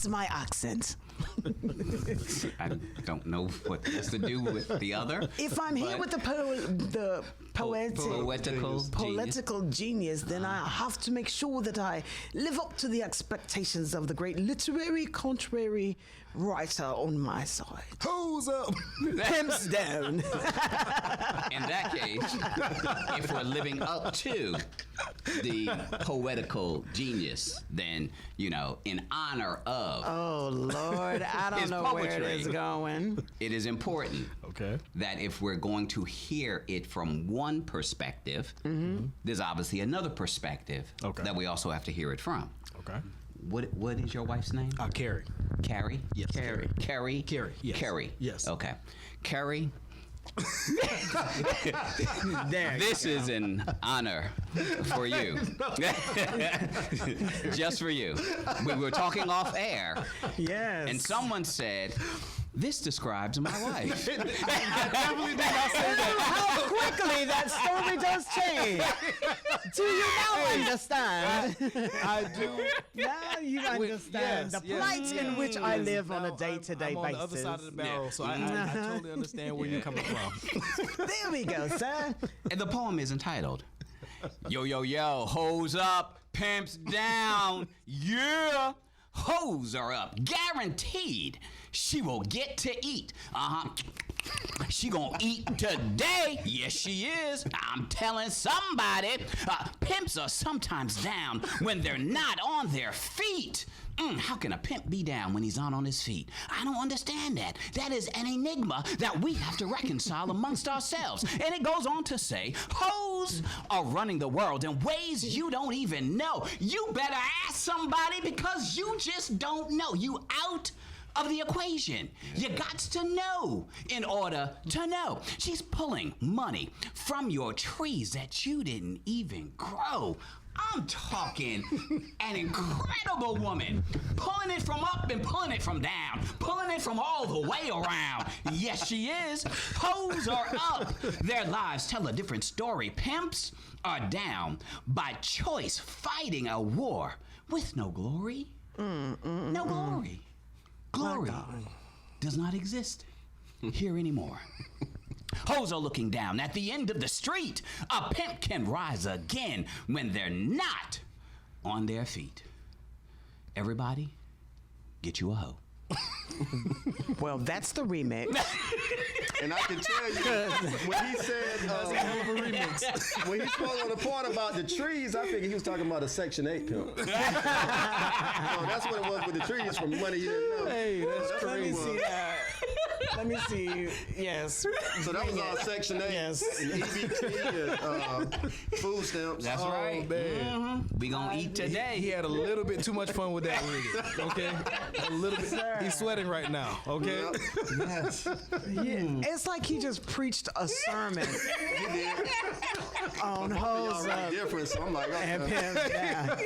It's my accent. I don't know what this has to do with the other. If I'm here with the poetical genius, then I have to make sure that I live up to the expectations of the great literary contrary writer on my side. Who's up? Pimps down. In that case, if we're living up to the poetical genius, then, in honor of Oh, Lord, I don't know where it is going. It is important that if we're going to hear it from one perspective, there's obviously another perspective that we also have to hear it from. Okay. What is your wife's name? Carrie. Carrie? Yes. Carrie. Carrie? Carrie. Yes. Carrie. Yes. Okay. Carrie. There This is an honor for you. Just for you. We were talking off air. Yes. And someone said, this describes my wife. I definitely did not say that. How quickly that story does change. Do you now understand? I do. Now you understand the plight in which I live on a day-to-day I'm basis. on the other side of the barrel, so I totally understand where you're coming from. There we go, sir. And the poem is entitled, Yo, yo, yo, hoes up, pimps down, yeah. Hoes are up, guaranteed. She will get to eat. She gonna eat today. Yes, she is. I'm telling somebody. Pimps are sometimes down when they're not on their feet. How can a pimp be down when he's not on his feet? I don't understand that. That is an enigma that we have to reconcile amongst ourselves. And it goes on to say, hoes are running the world in ways you don't even know. You better ask somebody because you just don't know. You out of the equation. You got to know in order to know. She's pulling money from your trees that you didn't even grow. I'm talking an incredible woman, pulling it from up and pulling it from down, pulling it from all the way around. Yes, she is. Hoes are up. Their lives tell a different story. Pimps are down by choice, fighting a war with no glory. No glory. Glory does not exist here anymore. Hoes are looking down at the end of the street. A pimp can rise again when they're not on their feet. Everybody, get you a hoe. Well, that's the remix. And I can tell you, when he said, when he spoke on the part about the trees, I figured he was talking about a Section 8 pimp. So that's what it was with the trees from money you didn't know. Hey, that's Let me crazy. see that. Let me see. Yes. So that was all Section 8 Yes. and EBT and food stamps. That's right. Man. We gonna eat today. He had a little bit too much fun with that with it. Okay? A little bit. He's sweating right now. Okay? Yep. Yes. Yeah. It's like he just preached a sermon He did. on Y'all hoes really up different, so I'm like, and okay. pimps down.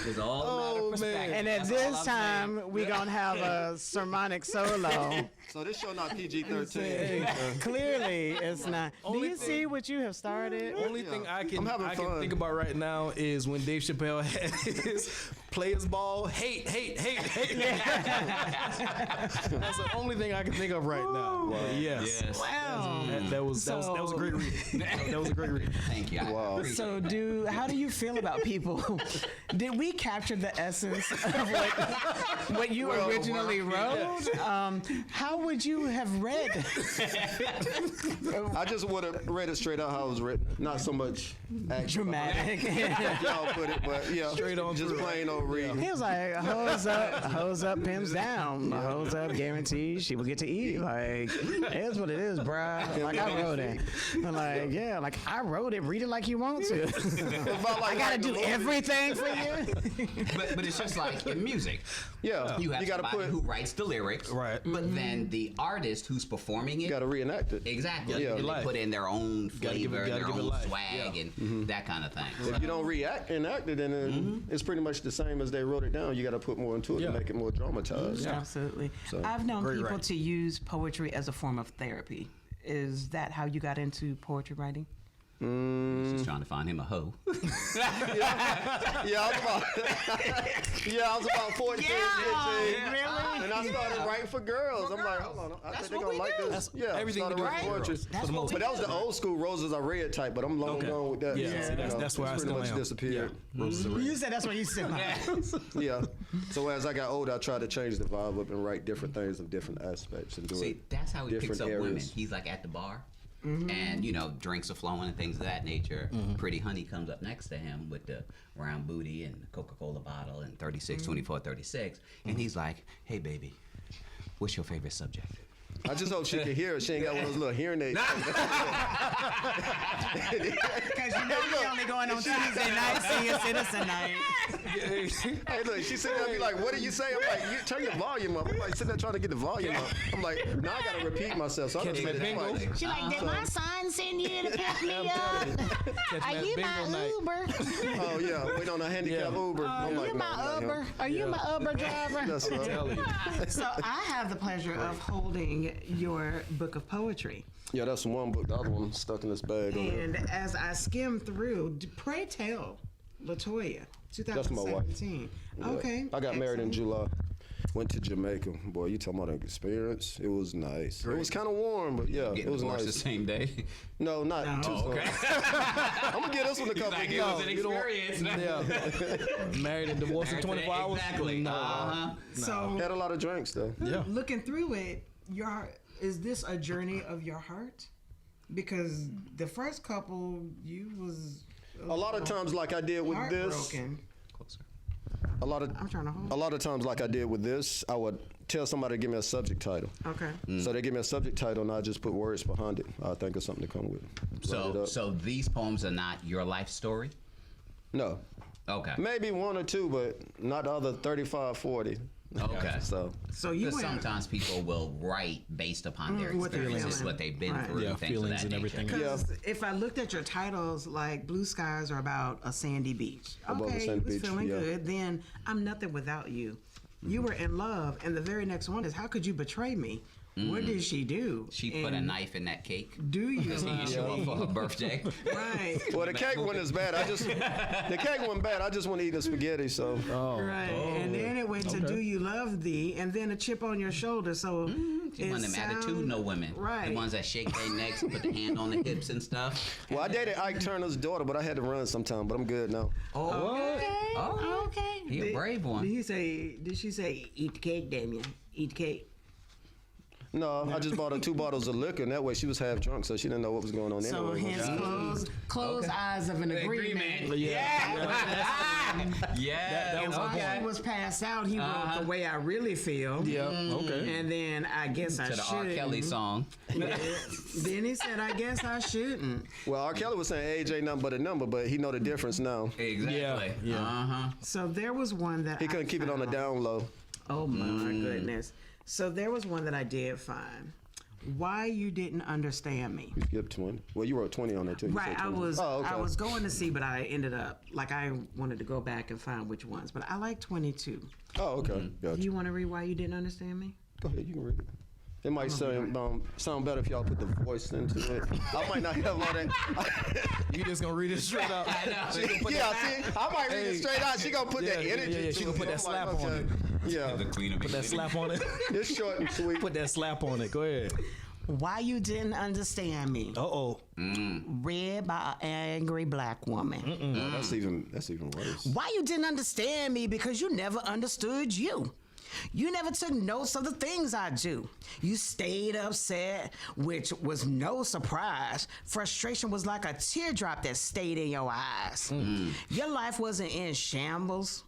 It's all a matter of perspective. And at That's all this I'm time, saying. we're going to have a sermonic solo. So this show not PG-13. Clearly, it's not. Do Only you thing- see what you have started? Only thing I I'm can having fun. think about right now is when Dave Chappelle had his players ball hate. That's the only thing I can think of right now. Wow. Yes. Yes. Wow. That was a great reading. That was a great reading. Thank you. I Wow. appreciate So, how do you feel about people? Did we capture the essence of what you originally wrote? How would you have read? I just would have read it straight out how it was written. Not so much action. Dramatic. Like y'all put it, but yeah. Straight on just through. plain old reading. He was like, hoes up, pimps down. Hoes up, guaranteed she will get to eat. Like, here's what it is, bruh. Like, I wrote it. I'm like, yeah, like, I wrote it. Read it like you want to. I got to do everything for you. but it's just like in music. Yeah. You have gotta somebody who writes the lyrics, Right. But then the artist who's performing it, You got to reenact it. exactly, Yeah. and they put in their own Gotta give it- flavor, gotta their give it own life. swag, and that kind of thing. If you don't enact it, then it's pretty much the same as they wrote it down. You got to put more into it to make it more dramatized. Absolutely. So, I've known great people writing. to use poetry as a form of therapy. Is that how you got into poetry writing? She's trying to find him a hoe. Yeah, I was about 14, 15. Really? And I started writing for girls. I'm like, hold on, I think they're gonna like this. Yeah, everything started we do writing for poetry. girls, for the most But that was the old school Roses I Read type, but I'm long gone with that. Yeah, see, that's where I pretty still much am. disappeared. You said that's what you said. Yeah. So as I got older, I tried to change the vibe up and write different things of different aspects and do See, it. that's how he picks different up women. areas. He's like at the bar, and you know, drinks are flowing and things of that nature. Pretty Honey comes up next to him with the round booty and the Coca-Cola bottle and 36, 24, 36, and he's like, "Hey, baby, what's your favorite subject?" I just hope she can hear it. She ain't got one of those little hearing aids. Because you know we only going on Tuesday night, senior citizen night. Hey, look, she sitting there and be like, what do you say? I'm like, you turn your volume up. I'm like, sitting there trying to get the volume up. I'm like, now I got to repeat myself. So I Catch done me said it bingo. twice. She like, did my son send you to pick me up? Catch Are me at you bingo my night. Uber? Oh, yeah, wait on a handicap Uber. I'm Are like, you no, my I'm not Uber? him. Are you my Uber driver? That's right. Tell you. So I have the pleasure of holding your book of poetry. Yeah, that's one book. The other one stuck in this bag. over there. And as I skim through, pray tell, LaToya, That's my wife. 2017. Yeah. Okay. I got married in excellent. July. Went to Jamaica. Boy, you talking about an experience? It was nice. It was kind of warm, but yeah, Getting it was divorced nice. the same day. No, not No. too Oh, soon. I'm gonna get this one a couple Like of it years. was an experience. Yeah. Married and divorced in 24 hours? Exactly. No. So Had a lot of drinks though. Yeah. looking through it, is this a journey of your heart? Because the first couple, you was A lot of times, like I did with this. heartbroken. A lot of I'm trying to hold. A lot of times, like I did with this, I would tell somebody to give me a subject title. Okay. So they give me a subject title, and I just put words behind it. I think of something to come with. Write it So, up. so these poems are not your life story? No, Okay. maybe one or two, but not the other 35, 40. Okay. So So you Because went. sometimes people will write based upon their what they're experiences, feeling. what they've been Right. through, Yeah, things of feelings that and nature. everything. Yeah. Because if I looked at your titles, like Blue Skies are about a sandy beach. Above a Okay, sandy you was beach, feeling yeah. good. Then I'm nothing without you. You were in love, and the very next one is how could you betray me? What did she do? She put a And knife in that cake. Do you? Because he didn't show up for her birthday. Right. well, the cake one is bad. The cake wasn't bad. I just want to eat the spaghetti. So Right. And then it went to Do You Love Thee, and then a chip on your shoulder. So She it one of them attitudinal women. Right. The ones that shake their necks, put the hand on the hips and stuff. well, I dated Ike Turner's daughter, but I had to run sometime. But I'm good now. Okay. Oh. Okay. He a brave one. Did she say, eat the cake, Damion? Eat the cake. No, I just bought her 2 bottles of liquor, and that way she was half drunk, so she didn't know what was going on So anyway. hence closed eyes of an agreement. Yeah. That was While our he point. was passed out, he wrote The Way I Really Feel. Yeah. Okay. And then I guess I To the R. shouldn't. Kelly song. Then he said, I guess I shouldn't. Well, R. Kelly was saying age ain't nothing but a number, but he know the difference now. Exactly. Yeah. Uh-huh. So there was one that He couldn't keep it on the down low. Oh my goodness. So there was one that I did find. Why you didn't understand me. You skipped 20. Well, you wrote 20 on there too. You Right, said I 20. was Oh, okay. I was going to see, but I ended up like I wanted to go back and find which ones. But I like 22. Oh, okay. Gotcha. Do you want to read why you didn't understand me? Go ahead, you can read it. It might sound better if y'all put the voice into it. I might not have all that. You just gonna read it straight up. Yeah, see, I might read it straight out. She gonna put that energy. Yeah, she to gonna put it. that I'm like, slap on okay. it. Yeah, The queen of Put that slap on it. it's short and sweet. Put that slap on it. Go ahead. Why you didn't understand me? Uh-oh. Read by an angry black woman. No, that's even worse. Why you didn't understand me? Because you never understood you. You never took notes of the things I do. You stayed upset, which was no surprise. Frustration was like a teardrop that stayed in your eyes. Your life wasn't in shambles,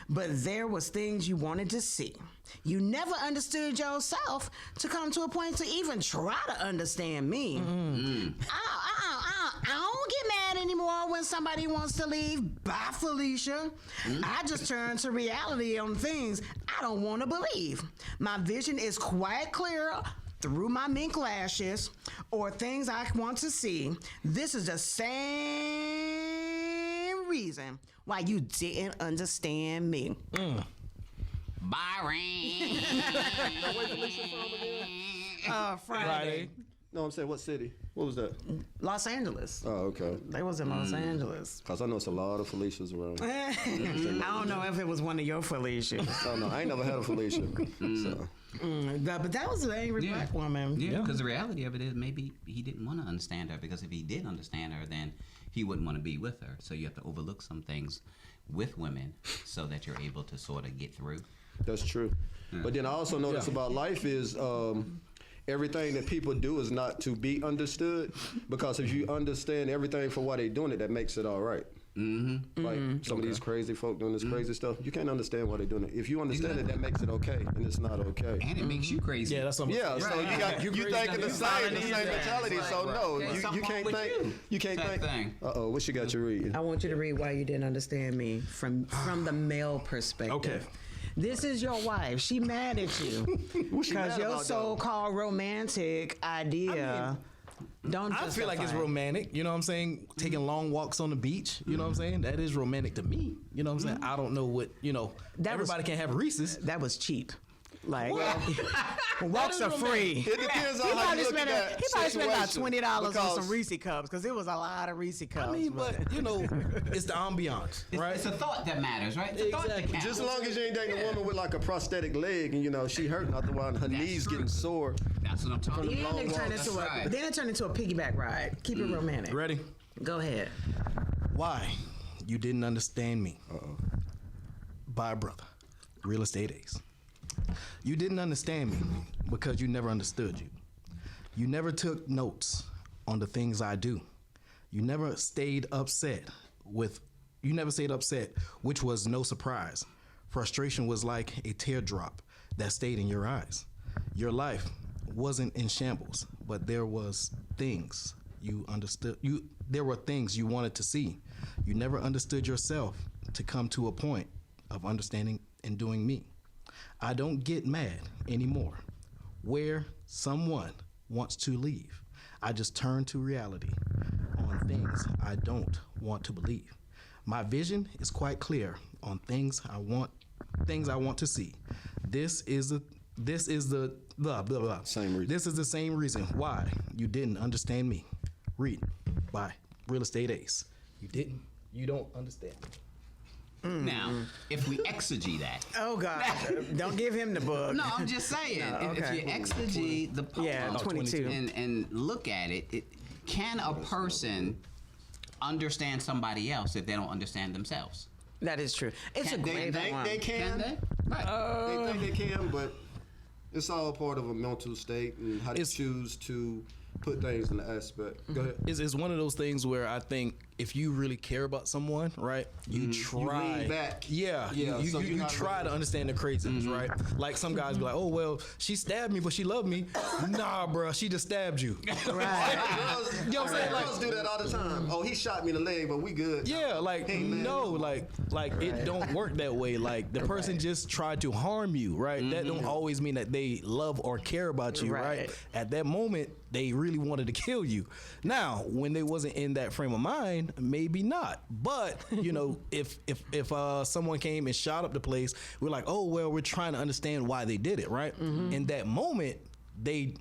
but there was things you wanted to see. You never understood yourself to come to a point to even try to understand me. I don't get mad anymore when somebody wants to leave. Bye, Felicia. I just turn to reality on things I don't want to believe. My vision is quite clear through my mink lashes or things I want to see. This is the same reason why you didn't understand me. Byron. Friday. No, I'm saying what city? What was that? Los Angeles. Oh, okay. They was in Los Angeles. Cause I know it's a lot of Felicias around. I don't know if it was one of your Felicias. Oh no, I ain't never had a Felicia. So. But that was an angry black woman. Yeah, because the reality of it is maybe he didn't want to understand her, because if he did understand her, then he wouldn't want to be with her. So you have to overlook some things with women so that you're able to sort of get through. That's true. But then I also notice about life is everything that people do is not to be understood, because if you understand everything for why they're doing it, that makes it all right. Like some of these crazy folk doing this crazy stuff, you can't understand why they're doing it. If you understand it, that makes it okay, and it's not okay. And it makes you crazy. Yeah, that's something. Yeah, so you thinking the same mentality. So no, you can't think. You can't think. What you got you reading? I want you to read Why You Didn't Understand Me from the male perspective. Okay. This is your wife. She mad at you because your so-called romantic idea. Don't. I feel like it's romantic. You know what I'm saying? Taking long walks on the beach. You know what I'm saying? That is romantic to me. You know what I'm saying? I don't know what, everybody can't have Reese's. That was cheap. Like, walks are free. It depends on how you look at that He probably spent about situation, $20 on because- some Reese cups because it was a lot of Reese cups. I mean, but it's the ambiance, right? It's a thought that matters, right? It's a thought that Exactly. counts. Just as long as you ain't dating a woman with like a prosthetic leg and she hurting out the while her knees true. getting sore. That's what I'm talking Then about. it turned into a piggyback ride. Keep it romantic. Ready? Go ahead. Why You Didn't Understand Me by a brother, Real Estate Ace. You didn't understand me because you never understood you. You never took notes on the things I do. You never stayed upset, which was no surprise. Frustration was like a teardrop that stayed in your eyes. Your life wasn't in shambles, but there was things you understood. There were things you wanted to see. You never understood yourself to come to a point of understanding and doing me. I don't get mad anymore where someone wants to leave. I just turn to reality on things I don't want to believe. My vision is quite clear on things I want to see. This is the blah blah blah. Same reason. This is the same reason why you didn't understand me. Read by Real Estate Ace. You don't understand me. Now, if we exegete that. Oh, God. Don't give him the book. No, I'm just saying. If you exegete the poem 22. and look at it, can a person understand somebody else if they don't understand themselves? That is true. It's Can a they- great one. They can. Can they? Right. They think they can, but it's all part of a mental state and how they choose to put things in the aspect. Go ahead. It's one of those things where I think if you really care about someone, right, you try. You lean back. Yeah, So you not try really- to understand the craziness, right? Like some guys be like, oh, well, she stabbed me, but she loved me. Nah, bro, she just stabbed you. Right. Girls, You know what I'm saying? girls do that all the time. Oh, he shot me in the leg, but we good. Yeah, like, Hey, man. no, like it don't work that way. Like, the person just tried to harm you, right? That don't always mean that they love or care about you, right? Right. At that moment, they really wanted to kill you. Now, when they wasn't in that frame of mind, maybe not. But, if someone came and shot up the place, we're like, oh, well, we're trying to understand why they did it, right? In that moment, they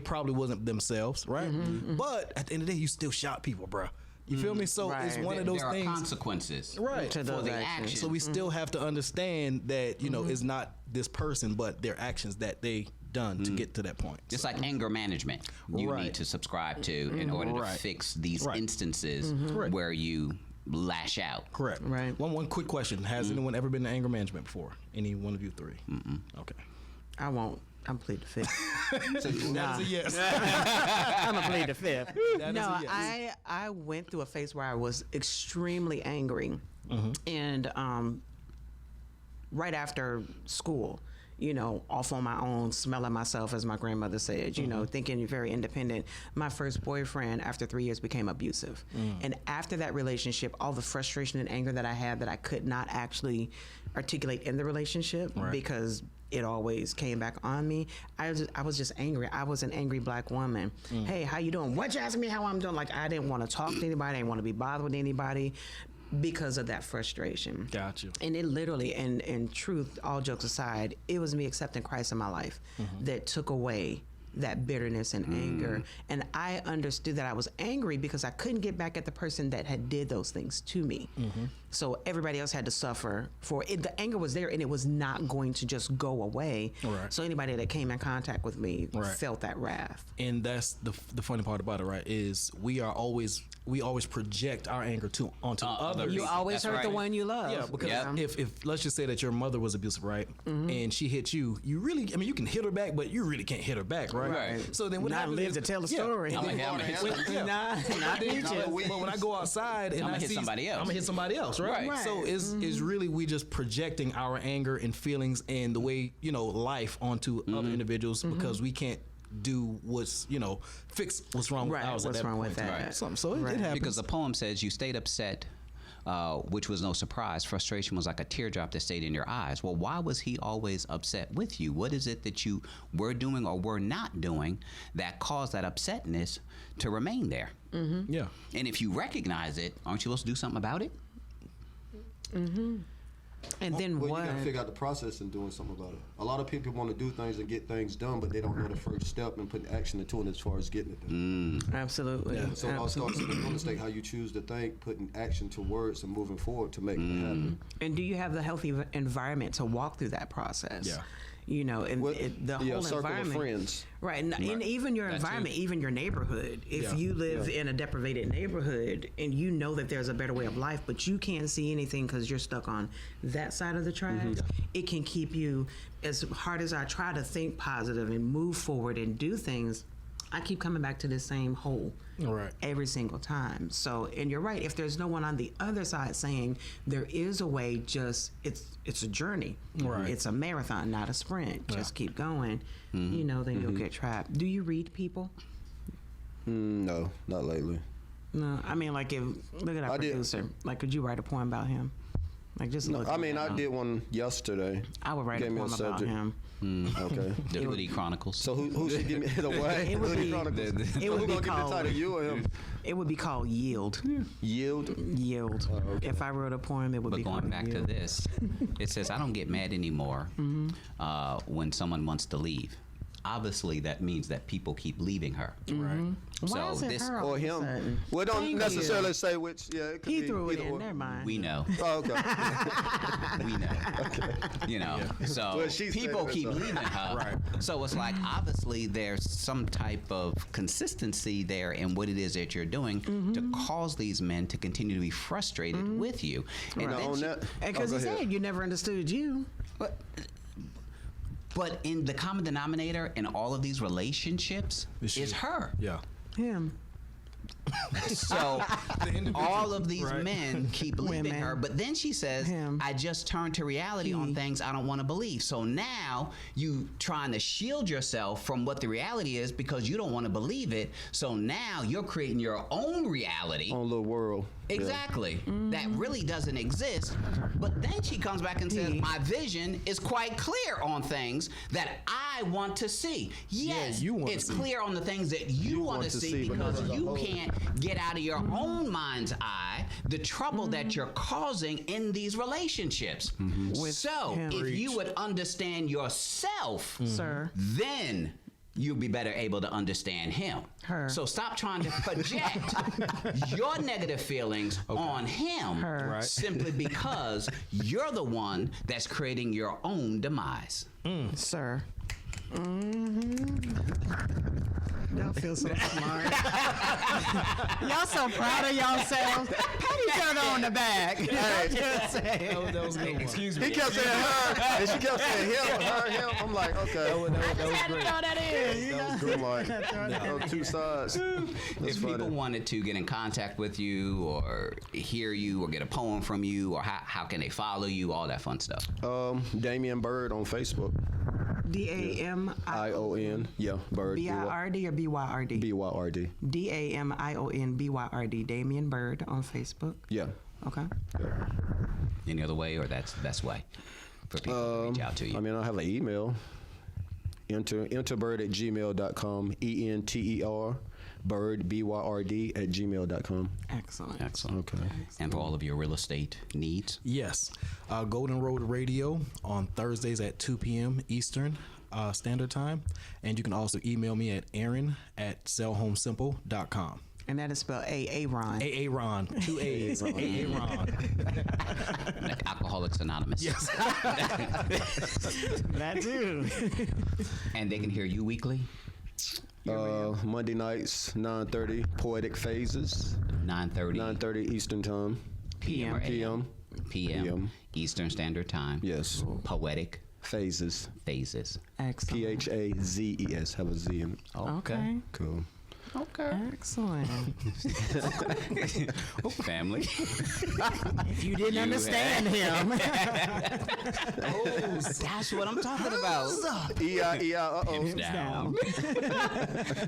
probably wasn't themselves, right? But at the end of the day, you still shot people, bro. You feel me? So it's Right. one of those there things. are consequences. Right. To For those the actions. action. So we still have to understand that, it's not this person, but their actions that they done to get to that point. Just like anger management, you Right. need to subscribe to in order to Right. fix these Right. instances Correct. where you lash out. Correct. Right. One quick question. Has anyone ever been in anger management before? Any one of you three? Okay. I won't. I'm plead the fifth. That is a yes. I'm gonna plead the fifth. That is No, a yes. I went through a phase where I was extremely angry, and right after school, off on my own, smelling myself, as my grandmother said, thinking very independent. My first boyfriend, after 3 years, became abusive. And after that relationship, all the frustration and anger that I had that I could not actually articulate in the relationship because it always came back on me. I was just angry. I was an angry black woman. Hey, how you doing? What you asking me how I'm doing? Like, I didn't want to talk to anybody. I didn't want to be bothered with anybody because of that frustration. Gotcha. And it literally, and truth, all jokes aside, it was me accepting Christ in my life that took away that bitterness and anger. And I understood that I was angry because I couldn't get back at the person that had did those things to me. So everybody else had to suffer for it. The anger was there and it was not going to just go away. Right. So anybody that came in contact with me Right. felt that wrath. And that's the funny part about it, right? Is we always project our anger onto others. You always That's hurt the right. one you love. Yeah, because Yep. if let's just say that your mother was abusive, right, and she hit you, you really, I mean, you can hit her back, but you really can't hit her back, right? Right. So then what Not happens live is- to tell the yeah. story. I'm gonna hit somebody. Yeah. Not Then- peaches. but when I go outside and I'ma I hit see somebody else. I'm gonna hit somebody else, right? Right. So is really we just projecting our anger and feelings and the way life onto other individuals because we can't do what's fix what's wrong Right, with ours. at what's that wrong point with in time. that. So it happens. Because the poem says you stayed upset, which was no surprise. Frustration was like a teardrop that stayed in your eyes. Well, why was he always upset with you? What is it that you were doing or were not doing that caused that upsetness to remain there? yeah. And if you recognize it, aren't you supposed to do something about it? And then Well, what? you gotta figure out the process and doing something about it. A lot of people want to do things and get things done, but they don't know the first step and put action into it as far as getting it done. Absolutely. So it all starts in the real estate, how you choose to think, putting action to words and moving forward to make it happen. And do you have the healthy environment to walk through that process? Yeah. And With the whole circle environment. of friends. Right. And even your That environment, too. even your neighborhood. If you live in a deprivated neighborhood and you know that there's a better way of life, but you can't see anything because you're stuck on that side of the tracks, it can keep you, as hard as I try to think positive and move forward and do things, I keep coming back to the same hole. Right. Every single time. So, and you're right. If there's no one on the other side saying there is a way, just it's a journey. Right. It's a marathon, not a sprint. Just keep going. Then you'll get trapped. Do you read people? No, not lately. No. I mean, like, look at our I did. producer. Like, could you write a poem about him? Like, just look. I mean, I did one yesterday. I would write a Gave me poem about subject. him. Okay. The Hoodie Chronicles. So who should give me the way? It would be- it Who would be gonna give me the called- title? You or him? It would be called Yield. Yield. Yield. If I wrote a poem, it would be But called going back to Yield. this, it says, I don't get mad anymore when someone wants to leave. Obviously, that means that people keep leaving her. Right. Why So is it this- her all Or of a him. sudden? Well, don't Thank necessarily you. say which. Yeah, it could He be threw it either in. or. Never mind. We know. Oh, okay. We know. So Well, she said people it, keep so- leaving her. Right. So it's like obviously there's some type of consistency there in what it is that you're doing to cause these men to continue to be frustrated with you. And Now, then on she- that, And because oh, he go ahead. said you never understood you. but in the common denominator in all of these relationships is her. Yeah. Him. So all of these Right. men keep leaving Women. her, but then she says, Him. I just turned to reality on things I don't want to believe. So now you trying to shield yourself from what the reality is because you don't want to believe it. So now you're creating your own reality. On little world. Yeah. Exactly. That really doesn't exist. But then she comes back and says, my vision is quite clear on things that I want to see. Yes, you want to it's see. clear on the things that you want to see but because not as a you whole. can't get out of your own mind's eye the trouble that you're causing in these relationships. So him. if you would understand yourself, Sir. then you'll be better able to understand him. Her. So stop trying to project your negative feelings on him Her. Right. simply because you're the one that's creating your own demise. Sir. Y'all feel so smart. Y'all so proud of yourselves. Pat each other on the back. I'm just saying. That was a good one. Excuse me. He kept saying her, and she kept saying him, her, him. I'm like, okay. That was great. that in. I'm like, on two sides. That's If funny. people wanted to get in contact with you or hear you or get a poem from you, or how can they follow you, all that fun stuff. Damion Byrd on Facebook. DAMION. ION. Yeah, Byrd. BIRD or BYRD? BYRD. DAMION BYRD. Damion Byrd on Facebook. Yeah. Okay. Any other way, or that's the best way for people to reach out to you? I mean, I have an email. Enterbird@gmail.com. ENTER Bird BYRD @gmail.com. Excellent. Excellent. Okay. And for all of your real estate needs, Yes. Golden Road Radio on Thursdays at 2 p.m. Eastern. Standard Time. And you can also email me at aaron@sellhomesimple.com. And that is spelled Aaron. Aaron, 2 A's. Aaron. Like Alcoholics Anonymous. Yes. That too. And they can hear you weekly. Monday nights, 9:30, Poetic Phases. 9:30 Eastern Time. p.m. or PM. p.m. Eastern Standard Time. Yes. Poetic Phases. Phases. Excellent. PHAZES. Have a Z in it. Okay. Cool. Excellent. Family. If you didn't understand him. That's what I'm talking about. Uh-oh. Down.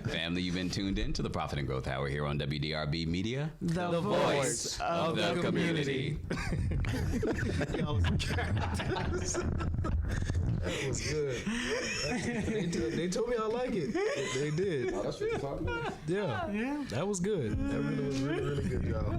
Family, you've been tuned in to the Profit and Growth Hour here on WDRB Media. The voice of the community. Y'all are some characters. That was good. They told me I like it. They did. That's what you're talking about? Yeah. That was good. That really was really good, y'all.